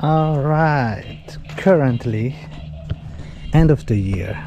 All right, currently end of the year,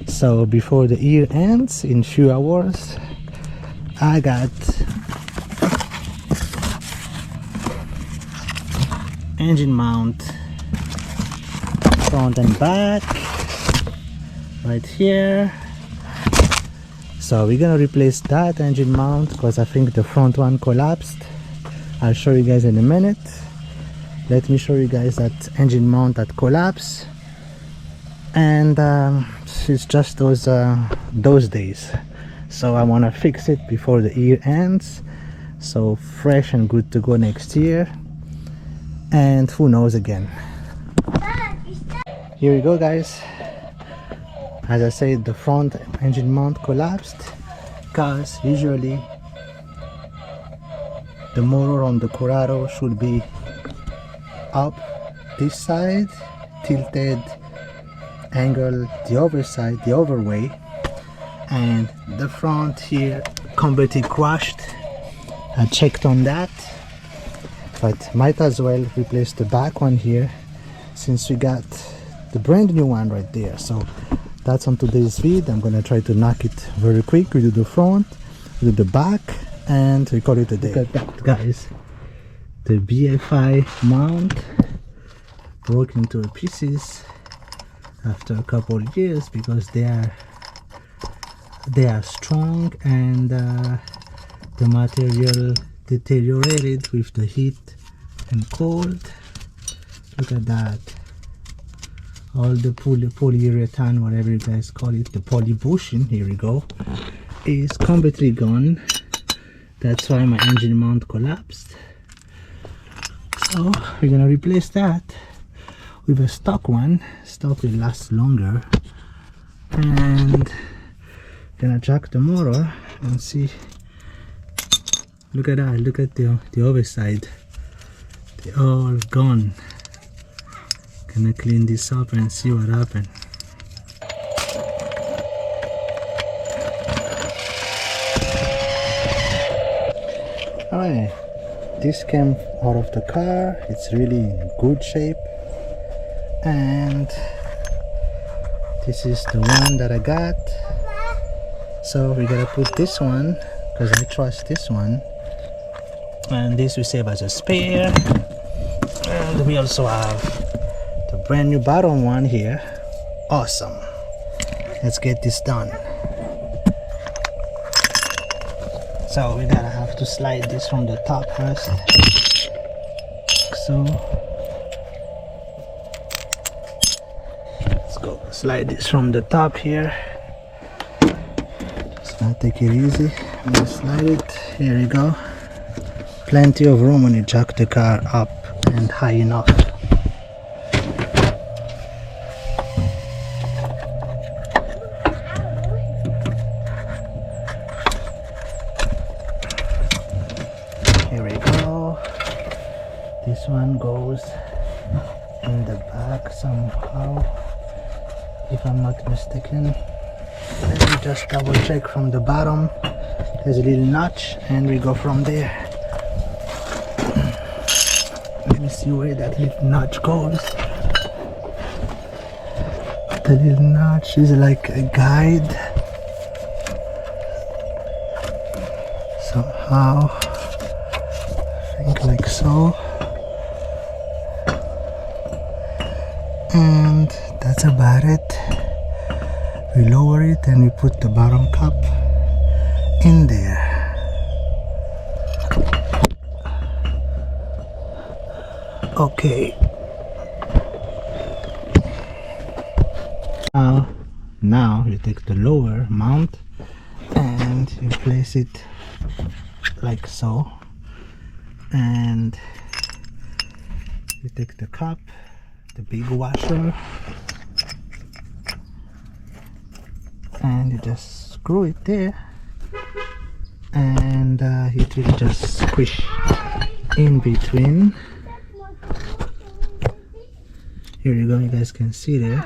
so before the year ends in few hours, I got engine mount front and back right here. So we're gonna replace that engine mount because I think the front one collapsed. I'll show you guys in a minute. Let me show you guys that engine mount that collapsed, and it's just those days. So I want to fix it before the year ends, so fresh and good to go next year. And who knows again. Here we go, guys. As I said, the front engine mount collapsed because usually the motor on the Corrado should be up this side, tilted angle the other side, the other way, and the front here completely crushed. I checked on that, but might as well replace the back one here since we got the brand new one right there. So that's on today's vid. I'm gonna try to knock it very quick. We do the front, we do the back, and we call it a day. Look at that, guys. The BFI mount broke into pieces after a couple of years because they are strong, and the material deteriorated with the heat and cold. Look at that. All the polyurethane, whatever you guys call it, the polybushing, here we go, is completely gone. That's why my engine mount collapsed. So we're gonna replace that with a stock one. Stock will last longer, and gonna jack the motor and see. Look at that. Look at the other side. They're all gone. Gonna clean this up and see what happened. Alright, this came out of the car. It's really in good shape, and this is the one that I got. So we gotta put this one because I trust this one, and this we save as a spare. And we also have the brand new bottom one here. Awesome. Let's get this done. So we gotta have to slide this from the top first. So let's go slide this from the top here. Just gonna take it easy. I'm gonna slide it. Here we go. Plenty of room when you jack the car up and high enough. Here we go. This one goes in the back somehow, if I'm not mistaken. Let me just double check from the bottom. There's a little notch, and we go from there. Let me see where that little notch goes. The little notch is like a guide somehow. I think like so. And that's about it. We lower it and we put the bottom cup in there. Okay. Now you take the lower mount and you place it like so, and you take the cup, the big washer, and you just screw it there, and it will just squish in between. Here you go, you guys can see there.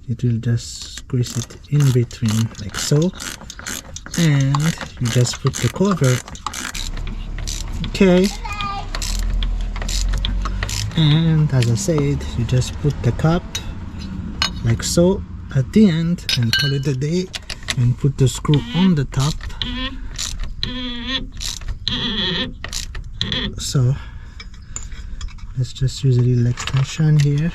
It will just squeeze it in between like so, and you just put the cover. Okay, And as I said, you just put the cap like so at the end and call it a day, and put the screw on the top. So let's just use a little extension here.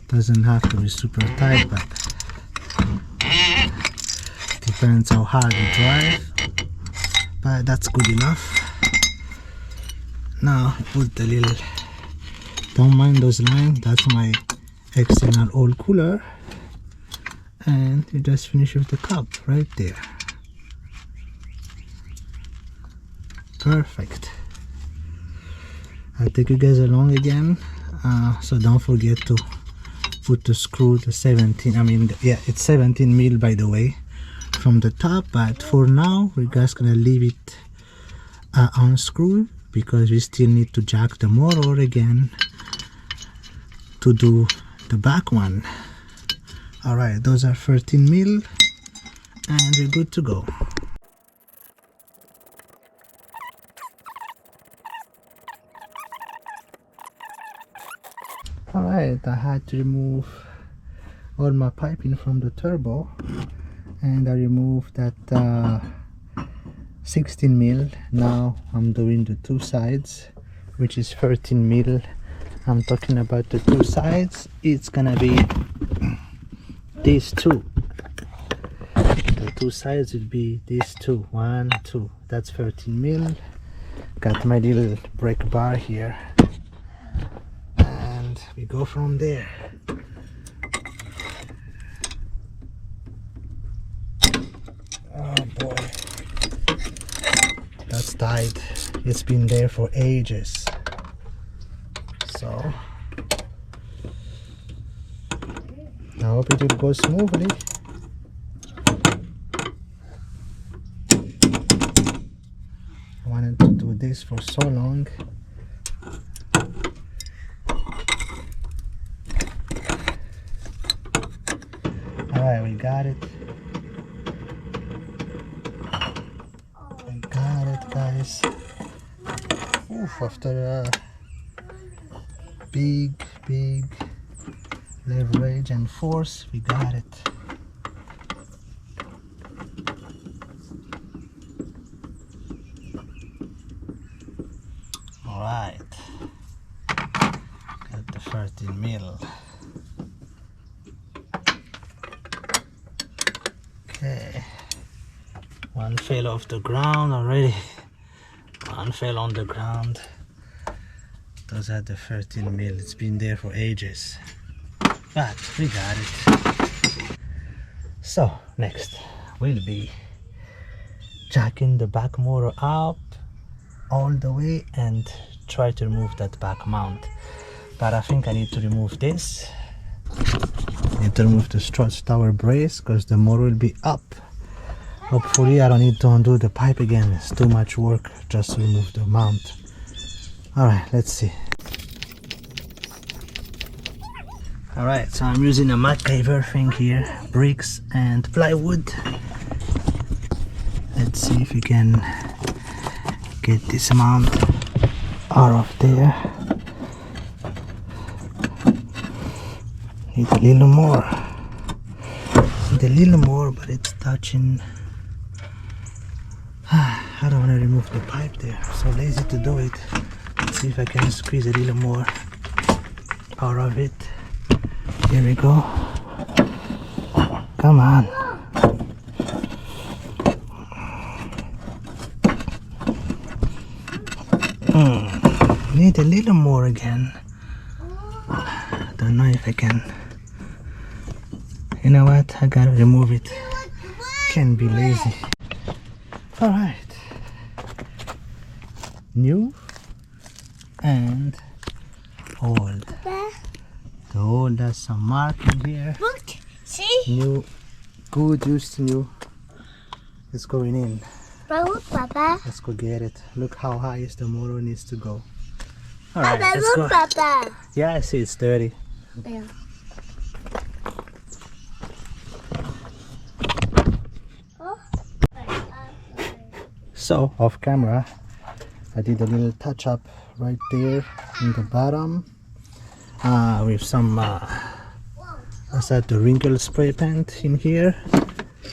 Doesn't have to be super tight, but depends how hard you drive, but that's good enough. Now put the little, don't mind those lines, that's my external oil cooler, and you just finish with the cup right there. Perfect. I'll take you guys along again, so don't forget to put the screw, the 17, it's 17 mil by the way, from the top, but for now we're just gonna leave it unscrewed because we still need to jack the motor again to do the back one. Alright, those are 13 mil and we're good to go. Alright, I had to remove all my piping from the turbo, and I removed that 16 mil. Now I'm doing the two sides, which is 13 mil. I'm talking about the two sides. It's gonna be these two. The two sides will be these two. 1, 2. That's 13 mil. Got my little brake bar here. We go from there. Oh boy, that's tight. It's been there for ages. So I hope it will go smoothly. I wanted to do this for so long. Alright, we got it. We got it, guys. Oof, after a big leverage and force, we got it. Alright. Got the 13 mil. Okay, one fell off the ground already. One fell on the ground. Those are the 13 mil. It's been there for ages, but we got it. So next will be jacking the back motor up all the way and try to remove that back mount. But I think I need to remove this. Need to remove the strut tower brace because the motor will be up. Hopefully I don't need to undo the pipe again. It's too much work just to remove the mount. Alright, let's see. Alright, so I'm using a MacGyver thing here, bricks and plywood. Let's see if we can get this mount out of there. Need a little more. Need a little more, but it's touching. I don't want to remove the pipe there. I'm so lazy to do it. Let's see if I can squeeze a little more out of it. Here we go. Come on. Need a little more again. Don't know if I can. You know what? I gotta remove it. Can't be lazy. Alright. New and old. The old has some marking here. Look, see? New, good, used new. It's going in. Look, Papa. Let's go get it. Look how high is the motor needs to go. All right, Papa, let's look, go. Papa. Yeah, I see it's dirty. Yeah. So off camera, I did a little touch up right there in the bottom with some I said the wrinkle spray paint in here.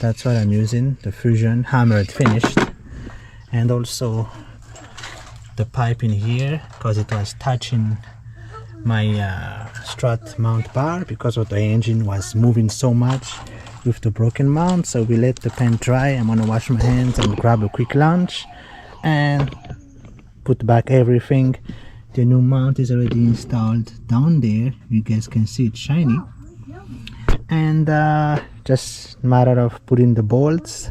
That's what I'm using, the Fusion hammered finished, and also the pipe in here because it was touching my strut mount bar because of the engine was moving so much with the broken mount. So we let the paint dry. I'm gonna wash my hands and grab a quick lunch and put back everything. The new mount is already installed down there. You guys can see it's shiny, and just matter of putting the bolts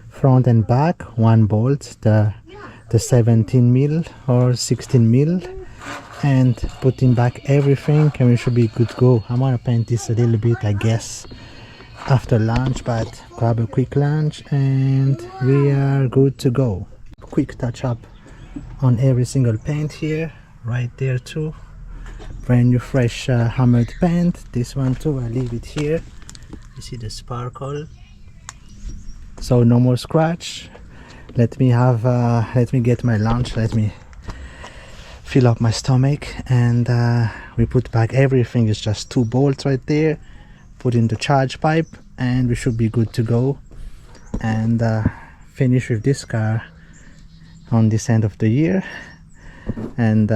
front and back. One bolt, the 17 mil or 16 mil, and putting back everything, and we should be good to go. I'm gonna paint this a little bit, I guess, after lunch, but grab a quick lunch and we are good to go. Quick touch up on every single paint here, right there too. Brand new fresh hammered paint. This one too, I leave it here. You see the sparkle, so no more scratch. Let me get my lunch, let me fill up my stomach, and we put back everything. It's just 2 bolts right there, put in the charge pipe, and we should be good to go and finish with this car on this end of the year. And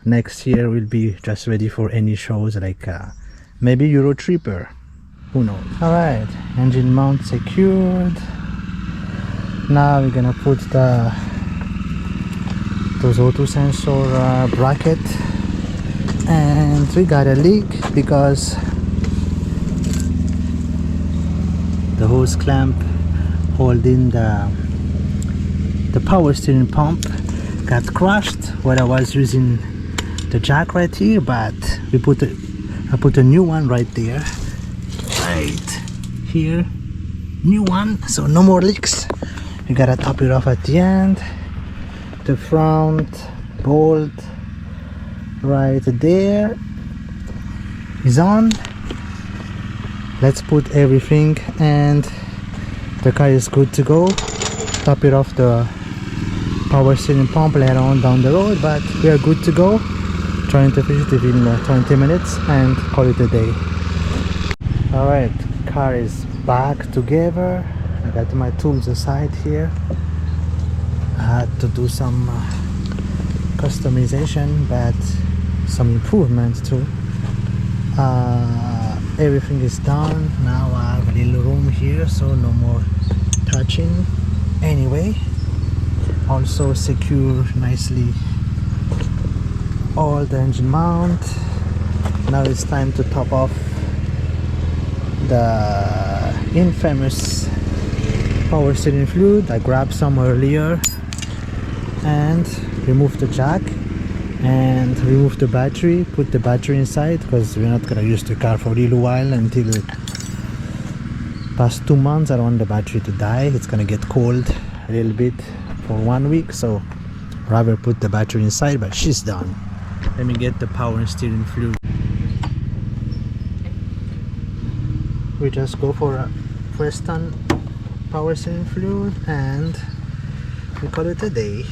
next year we'll be just ready for any shows like maybe Euro Tripper, who knows. All right, engine mount secured. Now we're gonna put those auto sensor bracket, and we got a leak because the hose clamp holding the power steering pump got crushed when I was using the jack right here, but I put a new one right there, right here, new one, so no more leaks. We gotta top it off at the end. The front bolt right there is on. Let's put everything, and the car is good to go. Top it off the power steering pump later on down the road, but we are good to go. Trying to finish it in 20 minutes and call it a day. Alright, car is back together. I got my tools aside here. I had to do some customization, but some improvements too. Everything is done. Now I have a little room here, so no more touching. Anyway, also secure nicely all the engine mount. Now it's time to top off the infamous power steering fluid. I grabbed some earlier and remove the jack and remove the battery, put the battery inside because we're not gonna use the car for a little while, until past 2 months. I don't want the battery to die. It's gonna get cold a little bit for 1 week, so rather put the battery inside, but she's done. Let me get the power steering fluid. We just go for a Western power steering fluid and we call it a day.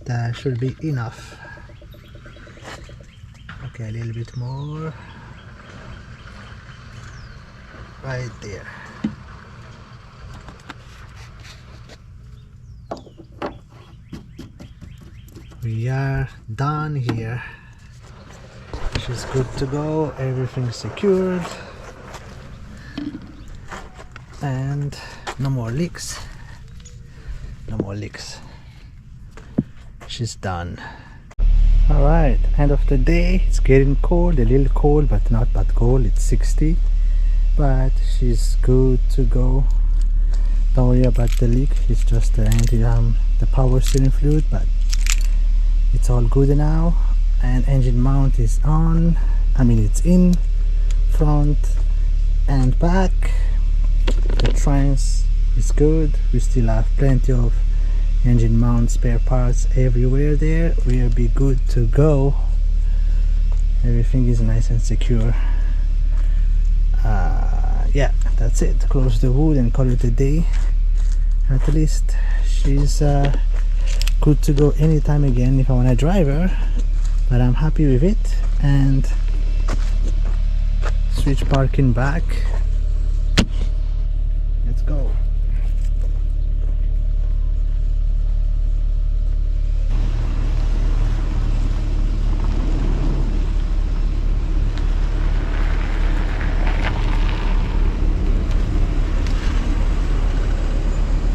That should be enough. Okay, a little bit more. Right there. We are done here. She's good to go. Everything's secured. And no more leaks. No more leaks. She's done. Alright, end of the day. It's getting cold, a little cold, but not that cold. It's 60. But she's good to go. Don't worry about the leak. It's just the power steering fluid, but it's all good now. And engine mount is on. it's in front and back. The trans is good. We still have plenty of engine mount spare parts everywhere there. We'll be good to go. Everything is nice and secure. Yeah, that's it. Close the hood and call it a day. At least she's good to go anytime again if I want to drive her, but I'm happy with it. And switch parking back.